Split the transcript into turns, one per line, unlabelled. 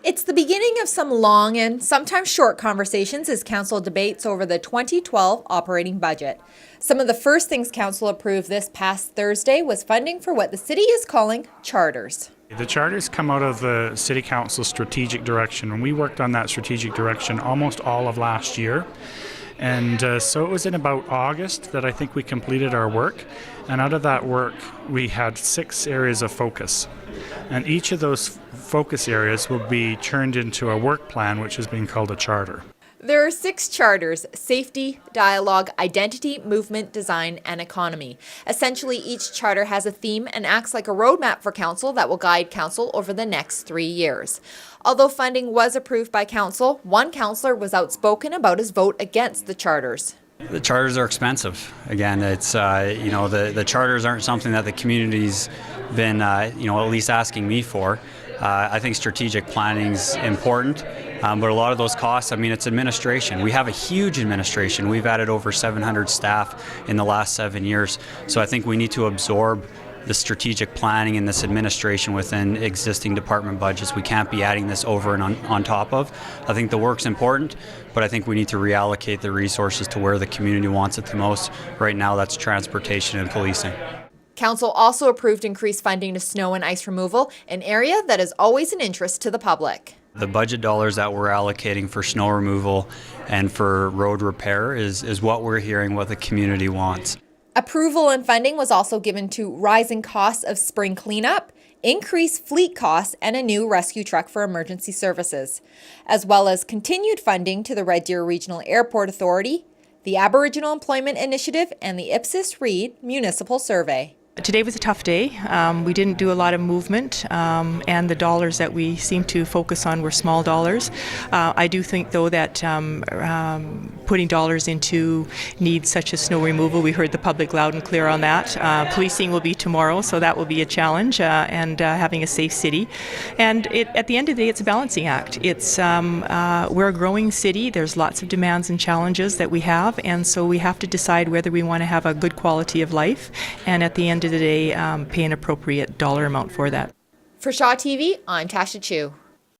It's the beginning of some long and sometimes short conversations as Council debates over the 2012 operating budget. Some of the first things Council approved this past Thursday was funding for what the city is calling charters.
The charters come out of the City Council's strategic direction, and we worked on that strategic direction almost all of last year. And so it was in about August that I think we completed our work. And out of that work, we had 6 areas of focus. And each of those focus areas will be turned into a work plan, which is being called a charter.
There are 6 charters: safety, dialogue, identity, movement, design, and economy. Essentially, each charter has a theme and acts like a roadmap for Council that will guide Council over the next 3 years. Although funding was approved by Council, one councillor was outspoken about his vote against the charters.
The charters are expensive. Again, it's the charters aren't something that the community's been at least asking me for. I think strategic planning is important, but a lot of those costs, it's administration. We have a huge administration. We've added over 700 staff in the last 7 years. So I think we need to absorb the strategic planning and this administration within existing department budgets. We can't be adding this over and on top of. I think the work's important, but I think we need to reallocate the resources to where the community wants it the most. Right now, that's transportation and policing.
Council also approved increased funding to snow and ice removal, an area that is always an interest to the public.
The budget dollars that we're allocating for snow removal and for road repair is what we're hearing what the community wants.
Approval and funding was also given to rising costs of spring cleanup, increased fleet costs, and a new rescue truck for emergency services, as well as continued funding to the Red Deer Regional Airport Authority, the Aboriginal Employment Initiative, and the Ipsis Reid Municipal Survey.
Today was a tough day. We didn't do a lot of movement, and the dollars that we seemed to focus on were small dollars. I do think, though, that putting dollars into needs such as snow removal, we heard the public loud and clear on that. Policing will be tomorrow, so that will be a challenge, and having a safe city. And at the end of the day, it's a balancing act. We're a growing city. There's lots of demands and challenges that we have, and so we have to decide whether we want to have a good quality of life, and at the end of the day, pay an appropriate dollar amount for that.
For Shaw TV, I'm Tasha Chiu.